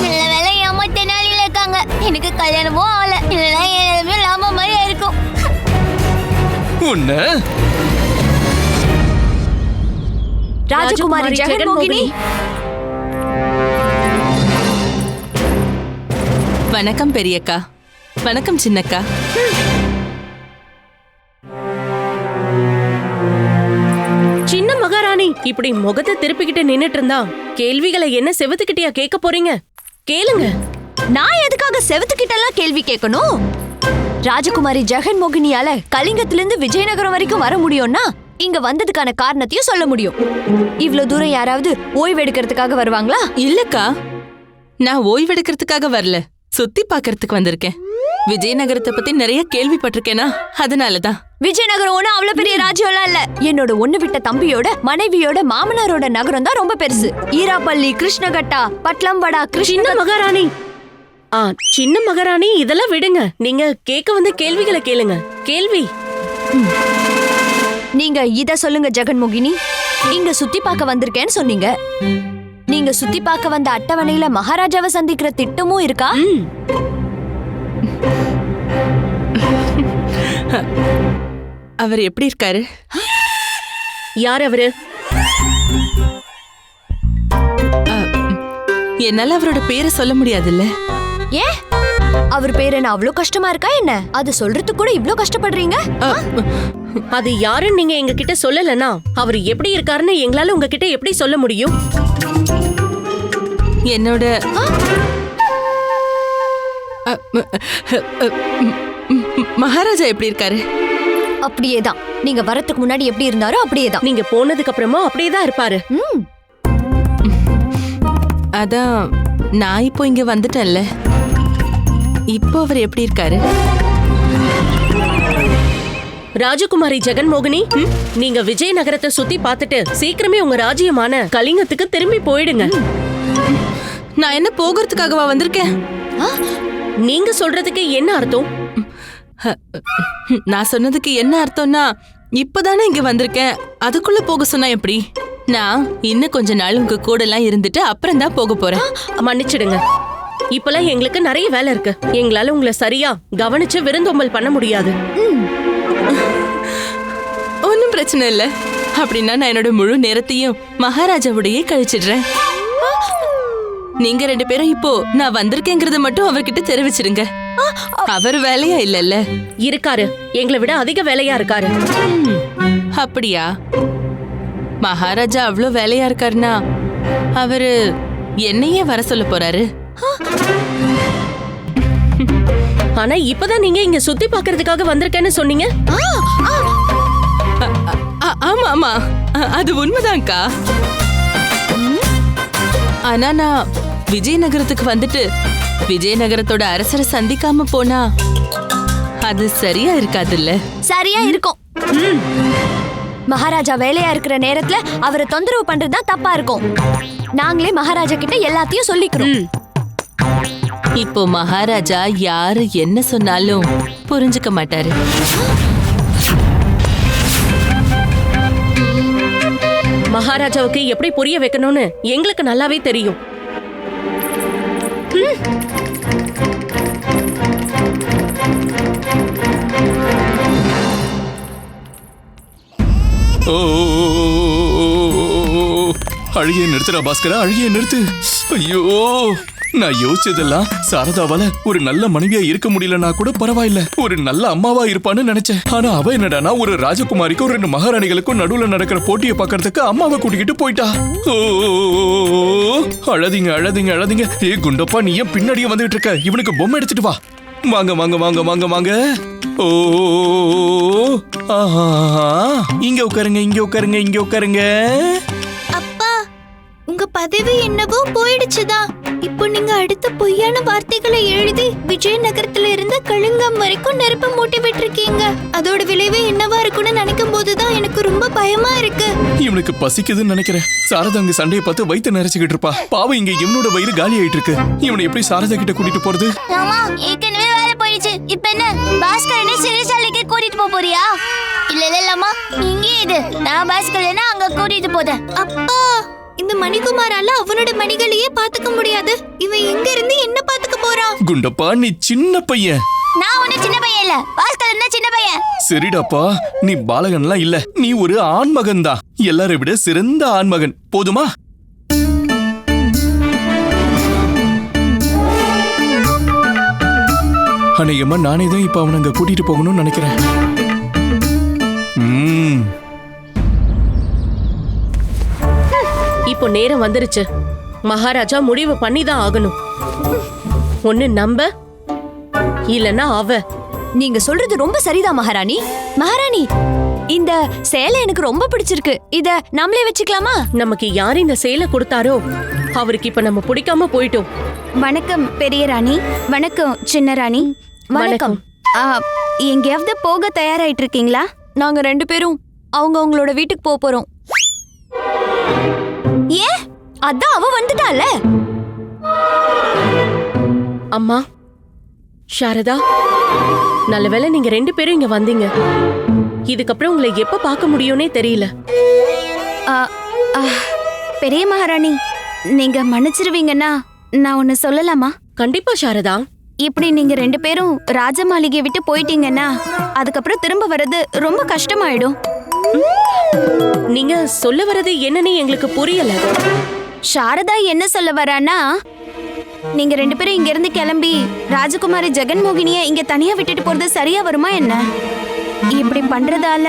நல்ல வேலை ஏமாத்த நாளில இருக்காங்க. எனக்கு கல்யாணமும் ஆகல. இல்லைன்னா எல்லாமே லாபம் மாதிரியா இருக்கும். உன்ன ராஜகுமாரி ஜெகன்மோகினி. வணக்கம் பெரியக்கா. வணக்கம் சின்னக்கா. சின்ன மகாராணி இப்படி முகத்தை திருப்பிக்கிட்டு நின்னுட்டு இருந்தா கேள்விகளை என்ன செவத்துக்கிட்டியா கேட்க போறீங்க? கேளுங்க. நான் எதுக்காக செவத்துக்கிட்டெல்லாம் கேள்வி கேட்கணும்? ராஜகுமாரி ஜெகன்மோகினியால கலிங்கத்திலிருந்து விஜயநகரம் வரைக்கும் வர முடியும்னா இங்க வந்ததுக்கான காரணத்தையும் சொல்ல முடியும். இவ்வளவு தூரம் யாராவது ஓய்வு எடுக்கிறதுக்காக வருவாங்களா? இல்லக்கா, நான் ஓய்வெடுக்கிறதுக்காக வரல, சுத்தி பாக்குறதுக்கு வந்திருக்கேன். விஜயநகரத்தை பத்தி நிறைய கேள்விப்பட்டிருக்கேனா, அதனாலதான். விஜயநகரம் ஒண்ணு அவ்வளவு பெரிய ராஜ்யம்லாம் இல்ல. என்னோட ஒண்ணு விட்ட தம்பியோட மனைவியோட மாமனாரோட நகரம் தான் ரொம்ப பெருசு. ஈராப்பள்ளி, கிருஷ்ணகட்டா, பட்லம்வடா, சின்ன மகாராணி. சின்ன மகாராணி, இதெல்லாம் விடுங்க. நீங்க கேட்க வந்த கேள்விகளை கேளுங்க. கேள்வி. நீங்க இத சொல்லுங்க ஜெகன்மோகினி. இங்க சுத்தி பார்க்க வந்திருக்கேன்னு சொன்னீங்க. நீங்க சுத்தி பார்க்க வந்த அட்டவணையில மகாராஜாவை சந்திக்கிற திட்டமும் இருக்கா? அவர் எப்படி இருக்காரு? யார் அவரு? என்னால அவரோட பேரை சொல்ல முடியாதுல்ல. ஏன் அவர் பேரு என்ன அவ்வளவு கஷ்டமா இருக்கா என்ன? அது சொல்றதுக்கு கூட இவ்ளோ கஷ்டப்படுறீங்க? அது யாருன்னு நீங்க எங்க கிட்ட சொல்லலனா அவர் எப்படி இருக்காருன்னு எங்களால உங்ககிட்ட எப்படி சொல்ல முடியும்? என்னோட மகாராஜா எப்படி இருக்காரு? அப்படியேதான். நீங்க வரதுக்கு முன்னாடி எப்படி இருந்தாரோ அப்படியேதான். நீங்க போனதுக்கு அப்புறமா அப்படியேதான் இருப்பாரு. அதான் நான் இப்போ இங்க வந்துட்டேன்ல. இப்போ அவர் எப்படி இருக்காரு? ராஜகுமாரி ஜெகன்மோகினி, நீங்க விஜயநகரத்தை சுத்தி பார்த்துட்டு சீக்கிரமே உங்க ராஜ்யமான கலிங்கத்துக்கு திரும்பி போயிடுங்க. நான் என்ன போகிறதுக்காகவா வந்திருக்கேன்? நீங்க சொல்றதுக்கு என்ன அர்த்தம்? நான் சொன்னதுக்கு என்ன அர்த்தம்னா, இப்பதானே இங்க வந்திருக்கேன், அதுக்குள்ள போக சொன்னா எப்படி? நான் இன்னும் கொஞ்ச நாள் உங்க கூட எல்லாம் இருந்துட்டு அப்புறம் தான் போக போறேன். மன்னிச்சிடுங்க, இப்பெல்லாம் எங்களுக்கு நிறைய வேலை இருக்கு. எங்களால உங்களை சரியா கவனிச்சு விருந்தோம்பல் பண்ண முடியாது. ஒன்னும் பிரச்சனை இல்ல. அப்படின்னா நான் என்னோட முழு நேரத்தையும் மகாராஜாவுடையே கழிச்சிடுறேன். நீங்க 2 பேரும் இப்போ நான் வந்திருக்கேங்கிறத மட்டும் அவர்கிட்ட தெரிவிச்சிருங்க. அவர் வேலையா இல்லல்ல? இருக்காரு, எங்களை விட அதிக வேலையா இருக்காரு. அப்படியா? மகாராஜா அவ்வளோ வேலையா இருக்காருன்னா அவரு என்னையே வர சொல்ல போறாரு. ஆனா இப்பதான் நீங்க இங்க சுத்தி பாக்குறதுக்காக வந்திருக்கேன்னு சொன்னீங்க. ஆமா ஆமா, அது உண்மைதான்க்கா. ஆனா நான் விஜயநகரத்துக்கு வந்துட்டு விஜயநகரத்தோட அரசரை சந்திக்காம போனா அது சரியா இருக்காதுல்ல? சரியா இருக்கும். மகாராஜா வேலையா இருக்கிற நேரத்துல அவரை தொந்தரவு பண்றதுதான் தப்பா இருக்கும். நாங்களே மகாராஜா கிட்ட எல்லாத்தையும் சொல்லிக்கிறோம். இப்போ மகாராஜா யாரு என்ன சொன்னாலும் புரிஞ்சுக்க மாட்டாரு. மகாராஜாவுக்கு எப்படி புரிய வைக்கணும்னு எங்களுக்கு நல்லாவே தெரியும். அழுகிய நிறுத்துடா பாஸ்கரா, அழுகிய நிறுத்து. ஐயோ, நான் யோசிச்சதெல்லாம் சாரதாவால ஒரு நல்ல மனைவியா இருக்க முடியலன்னா கூட பரவாயில்ல, ஒரு நல்ல அம்மாவா இருப்பான்னு நினைச்சேன். ஆனா அவ என்னடானா ஒரு ராஜகுமாரிக்கும் 2 மகாராணிகளுக்கும் நடுவுல நடக்கிற போட்டியை பாக்குறதுக்கு அம்மாவை கூட்டிக்கிட்டு போயிட்டா. ஓ, அழதிங்க அழதிங்க அழதிங்க. ஏ குண்டப்பா, நீ ஏன் பின்னாடியே வந்துட்டு இருக்க? இவனுக்கு பொம்மை எடுத்துட்டு வா. வாங்க வாங்க வாங்க வாங்க வாங்க. ஓ, ஆஹா, இங்க உட்காருங்க, இங்க உட்காருங்க, இங்க உட்காருங்க. அப்பா, உங்க பதவி என்னவோ போயிடுச்சுதான். இப்போ நீங்க அடுத்த பொய்யான வார்த்தைகளை எழுதி விஜயநகரத்துல இருந்து கலிங்கம் வரைக்கும் நெருப்பு மூட்டி விட்டுருக்கீங்க. அதோட விளைவு என்னவா இருக்குன்னு நினைக்கும் போதுதான் எனக்கு ரொம்ப பயமா இருக்கு. இவனுக்கு பசிக்குதுன்னு நினைக்கிறேன். சாரதா அங்க சண்டையை பார்த்து வயிற்று நிறைச்சுக்கிட்டு இருப்பா. பாவம், இங்க இவனோட வயிறு காலி ஆயிட்டு இருக்கு. இவனை எப்படி சாரதா கிட்ட கூட்டிட்டு போறது? ஆமா, ஏற்கனவே வேலை போயிடுச்சு. இப்ப என்ன பாஸ்கரனை சிறைச்சாலைக்கு கூட்டிட்டு போறியா? இல்ல இல்லம்மா, இங்கே இது. நான் பாஸ்கரனை அங்க கூட்டிட்டு போதேன். அப்பா, இந்த மணிகுமாரால அவனோட மணிகளையே பாத்துக்க முடியாது. இவன் எங்க இருந்து என்ன பாத்துக்க போறான்? குண்டப்பா, நீ சின்ன பையன். நான் ஒண்ணு சின்ன பையன் இல்ல, பாஸ்கரன் தான் சின்ன பையன். சரிடாப்பா, நீ பாலகன்லாம் இல்ல, நீ ஒரு ஆண்மகன் தான். எல்லாரை விட சிறந்த ஆண்மகன். போதுமா? அநேகமா நானே தான் இப்ப அவனை அங்க கூட்டிட்டு போகணும்னு நினைக்கிறேன். இப்போ நேரம் வந்துருச்சு. மகாராஜா முடிவு பண்ணிதான் ஆகணும். ஒண்ணு நம்ப, இல்லனா அவ. நீங்க சொல்றது ரொம்ப சரிதான் மகாராணி. மகாராணி, இந்த சேலை எனக்கு ரொம்ப பிடிச்சிருக்கு. இத நாமளே வச்சுக்கலாமா? நமக்கு யார் இந்த சேலை கொடுத்தாரோ அவருக்கு இப்ப நம்ம பிடிக்காம போயிட்டோம். வணக்கம் பெரிய ராணி. வணக்கம் சின்ன ராணி. வணக்கம். எங்கேயாவது போக தயாராயிட்டு இருக்கீங்களா? நாங்க 2 பேரும் அவங்களோட வீட்டுக்கு போறோம். ஏன்? அதான் அவ வந்துட்டால. அம்மா, சாரதா, நல்லவேளை நீங்க 2 பேரும் இங்க வந்தீங்க. இதுக்கப்புறம் உங்களை எப்ப பார்க்க முடியும்னே தெரியல. ஆ, ஆ, பெரிய மகாராணி, நீங்க மன்னிச்சிருவீங்கன்னா நான் ஒன்னு சொல்லலாமா? கண்டிப்பா சாரதா. இப்படி நீங்க 2 பேரும் ராஜ மாளிகையை விட்டு போயிட்டீங்கன்னா அதுக்கப்புறம் திரும்ப வர்றது ரொம்ப கஷ்டமாயிடும். நீங்க சொல்ல வர்றது என்னன்னு எங்களுக்கு புரியல. சாரதா என்ன சொல்ல வரானா, நீங்க 2 பேரும் இங்க இருந்து கிளம்பி ராஜகுமாரி ஜெகன்மோகினிய இங்க தனியா விட்டுட்டு போறது சரியா வருமா என்ன? இப்படி பண்றதால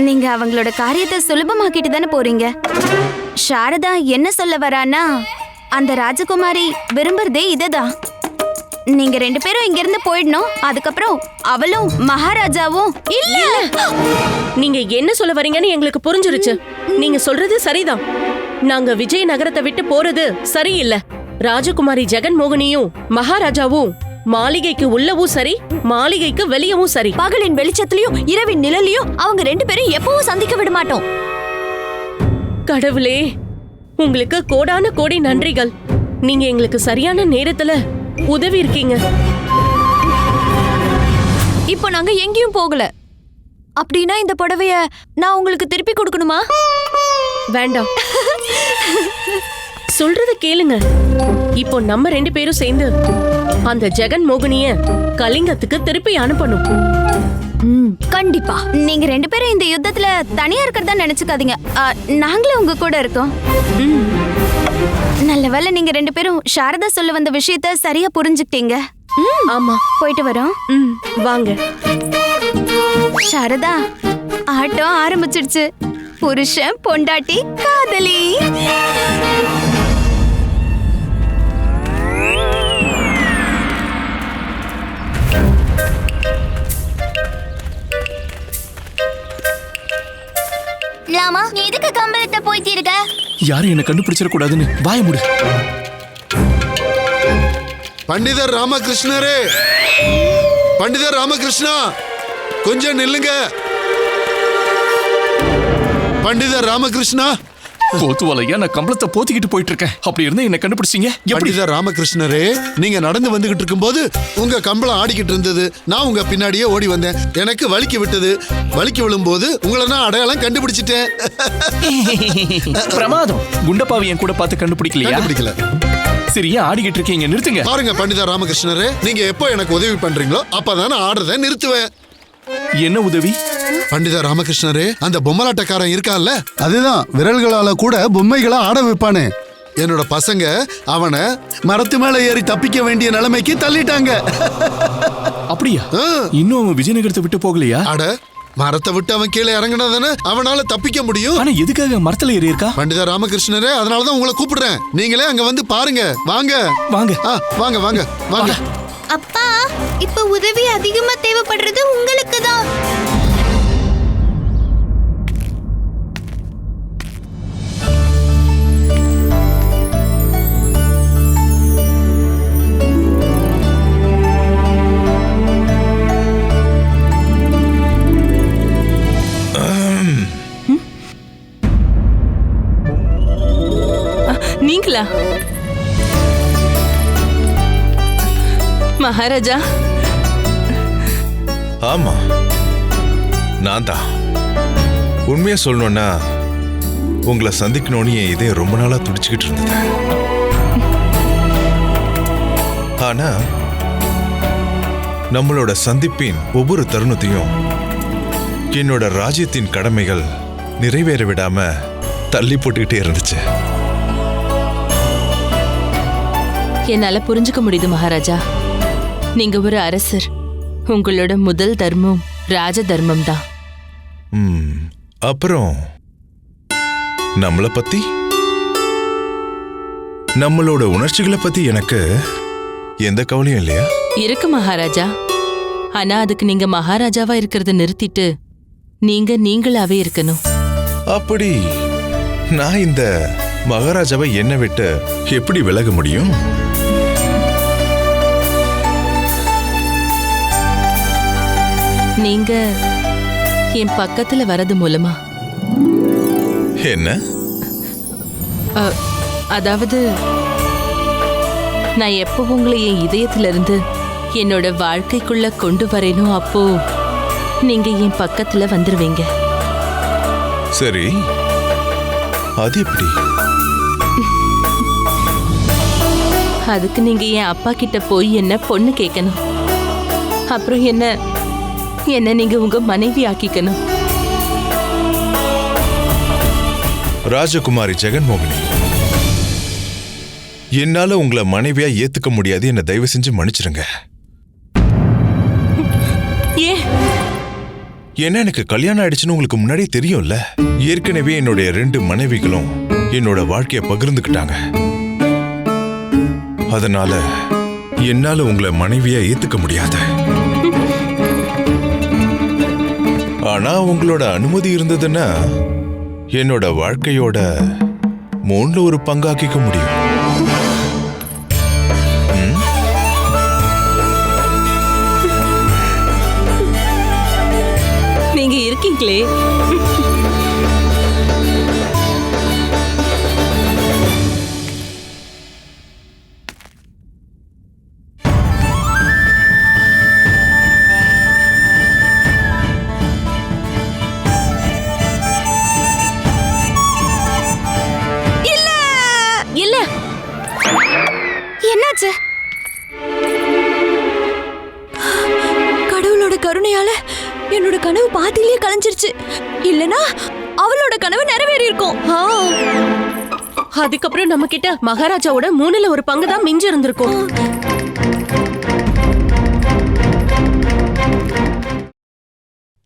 நீங்க அவங்களோட காரியத்தை சுலபமாக்கிட்டு தானே போறீங்க. சாரதா என்ன சொல்ல வரானா, அந்த ராஜகுமாரி விரும்புறதே இதுதான். நீங்க 2 பேரும் இங்க இருந்து போயிடணும். அதுக்கப்புறம் அவளும் மகாராஜாவும் இல்ல. நீங்க என்ன சொல்ல வரீங்கன்னு எங்களுக்கு புரிஞ்சிருச்சு. நீங்க சொல்றது சரிதான். நாங்க விஜய நகரத்தை விட்டு போறது சரியில்லை. ராஜகுமாரி ஜெகன்மோகினியும் மகாராஜாவும் மாளிகைக்கு உள்ளவும் சரி, மாளிகைக்கு வெளியவும் சரி. பகலின் வெளிச்சத்திலயும் இரவின் நிழலையும் அவங்க 2 பேரும் எப்பவும் சந்திக்க விட மாட்டோம். கடவுளே, உங்களுக்கு கோடான கோடி நன்றிகள். நீங்க எங்களுக்கு சரியான நேரத்துல உதவி இருக்கீங்க. இப்போ நாங்க எங்கேயும் போகல. அப்படின்னா இந்த புடவைய நான் உங்களுக்கு திருப்பி கொடுக்கணுமா? வேண்டாம். சொல்றத கேளுங்க. இப்போ நம்ம 2 பேரும் சேர்ந்து அந்த ஜெகன்மோகினிய கலிங்கத்துக்கு திருப்பி அனுப்பணும். கண்டிப்பா. நீங்க 2 பேரும் இந்த யுத்தத்துல தனியா இருக்கிறதா நினைச்சுக்காதீங்க. நாங்களும் உங்க கூட இருக்கோம். நல்ல வேளை நீங்க 2 பேரும் சாரதா சொல்ல வந்த விஷயத்த சரியா புரிஞ்சுக்கிட்டீங்க. ஆமா, போயிட்டு வரோம். வாங்க. சாரதா, ஆட்டம் ஆரம்பிச்சிடுச்சு. புருஷன் பொண்டாட்டி காதலி. லாமா, நீ எதுக்கு கம்பளத்தை போயிட்டு இருக்க? யாரும் என்ன கண்டுபிடிச்சிட கூடாதுன்னு வாய மூடு. பண்டிதர் ராமகிருஷ்ணரே, பண்டிதர் ராமகிருஷ்ணா, கொஞ்சம் நில்லுங்க. பண்டிதர் ராமகிருஷ்ணா. போத்துவாலையா, நான் கம்பளத்தை போத்திக்கிட்டு போயிட்டு இருக்கேன். அப்படி இருந்தா என்ன கண்டுபிடிச்சீங்க? பண்டிதர் ராமகிருஷ்ணரே, நீங்க நடந்து வந்துகிட்டு இருக்கும்போது உங்க கம்பளம் ஆடிக்கிட்டு இருந்தது. நான் உங்க பின்னாடியே ஓடி வந்தேன். எனக்கு வலிக்கு விட்டது. வலிக்கு விழும்போது உங்களை நான் அடையாளம் கண்டுபிடிச்சிட்டேன். பிரமாதம். குண்டப்பாவை என் கூட பார்த்து கண்டுபிடிக்கலையா? கண்டுபிடிக்கல. சரியா ஆடிக்கிட்டு இருக்கீங்க, நிறுத்துங்க. பாருங்க பண்டிதர் ராமகிருஷ்ணரே, நீங்க எப்போ எனக்கு உதவி பண்றீங்களோ அப்பதான் நான் ஆடுறத நிறுத்துவேன். என்ன உதவி? பண்டிதர் ராமகிருஷ்ணரே, அந்த பொம்மலாட்டக்காரன் இருக்கான்ல, அதுதான் விரல்களால கூட பொம்மைகளை ஆட வைப்பானே. என்னோட பசங்க அவனை மரத்து மேல ஏறி தப்பிக்க வேண்டிய நிலைமைக்கு தள்ளிட்டாங்க. அப்படியா? இன்னும் அவன் விஜயநகரத்தை விட்டு போகலையா? அட, மரத்தை விட்டு அவன் கீழே இறங்கினதானே அவனால தப்பிக்க முடியும். ஆனா எதுக்காக மரத்துல ஏறி இருக்கா? பண்டிதர் ராமகிருஷ்ணரே, அதனாலதான் உங்களை கூப்பிடுறேன். நீங்களே அங்க வந்து பாருங்க. வாங்க வாங்க வாங்க வாங்க வாங்க. அப்பா, இப்ப உதவி அதிகமா தேவைப்படுறது உங்களுக்கு தான். நீங்களா மகாராஜா? ஆமா, நான் தான். உண்மையா சொல்லணும்னா உங்களை சந்திக்கணும்னு என் இதயம் ரொம்ப நாளா துடிச்சுக்கிட்டு இருந்தது. ஆனா நம்மளோட சந்திப்பின் ஒவ்வொரு தருணத்தையும் என்னோட ராஜ்யத்தின் கடமைகள் நிறைவேற விடாம தள்ளி போட்டுக்கிட்டே இருந்துச்சு. என்னால புரிஞ்சுக்க முடியுது மகாராஜா. நீங்க ஒரு அரசர். உங்களோட முதல் தர்மம் ராஜ தர்மம் தான். அப்புறம் நம்மளை பத்தி, நம்மளோட உணர்ச்சிகளை பத்தி எனக்கு எந்த கவலையும் இல்லையா? இருக்கு மகாராஜா. ஆனா அதுக்கு நீங்க மகாராஜாவா இருக்கிறத நிறுத்திட்டு நீங்களாவே இருக்கணும். அப்படி நான் இந்த மகாராஜாவை என்ன விட்டு எப்படி விலக முடியும்? நீங்க என் பக்கத்துல வரது மூலமா. என்ன? அதாவது நான் எப்போ உங்களை என் இதயத்துல இருந்து என்னோட வாழ்க்கைக்குள்ள கொண்டு வரேனோ அப்போ நீங்க என் பக்கத்துல வந்துருவீங்க. சரி, அது எப்படி? அதுக்கு நீங்க என் அப்பா கிட்ட போய் என்ன பொண்ணு கேட்கணும். அப்புறம் என்ன நீங்க உங்க மனைவி ஆக்கிக்கணும். ராஜகுமாரி ஜெகன்மோகினி, என்னால உங்களை மனைவியா ஏத்துக்க முடியாது. என்ன தயவு செஞ்சு மன்னிச்சிருங்க. ஏன்னா எனக்கு கல்யாணம் ஆயிடுச்சுன்னு உங்களுக்கு முன்னாடியே தெரியும்ல. ஏற்கனவே என்னுடைய 2 மனைவிகளும் என்னோட வாழ்க்கைய பகிர்ந்துக்கிட்டாங்க. அதனால என்னால உங்களை மனைவியா ஏத்துக்க முடியாது. ஆனா உங்களோட அனுமதி இருந்ததுன்னா என்னோட வாழ்க்கையோட 3ல் 1 பங்காக்கிக்க முடியும். நீங்க இருக்கீங்களே. என்னாச்சு? கடவுளோட கருணையால என்னோட கனவு பாதியிலேயே கலைஞ்சிருச்சு. இல்லனா அவளோட கனவு நிறைவேறி இருக்கும். அதுக்கப்புறம் நம்ம கிட்ட மகாராஜாவோட 3ல் 1 பங்கு தான் மிஞ்சி இருந்திருக்கும்.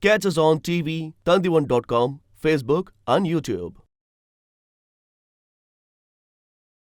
Catch us on TV, Tandivan.com, Facebook and YouTube.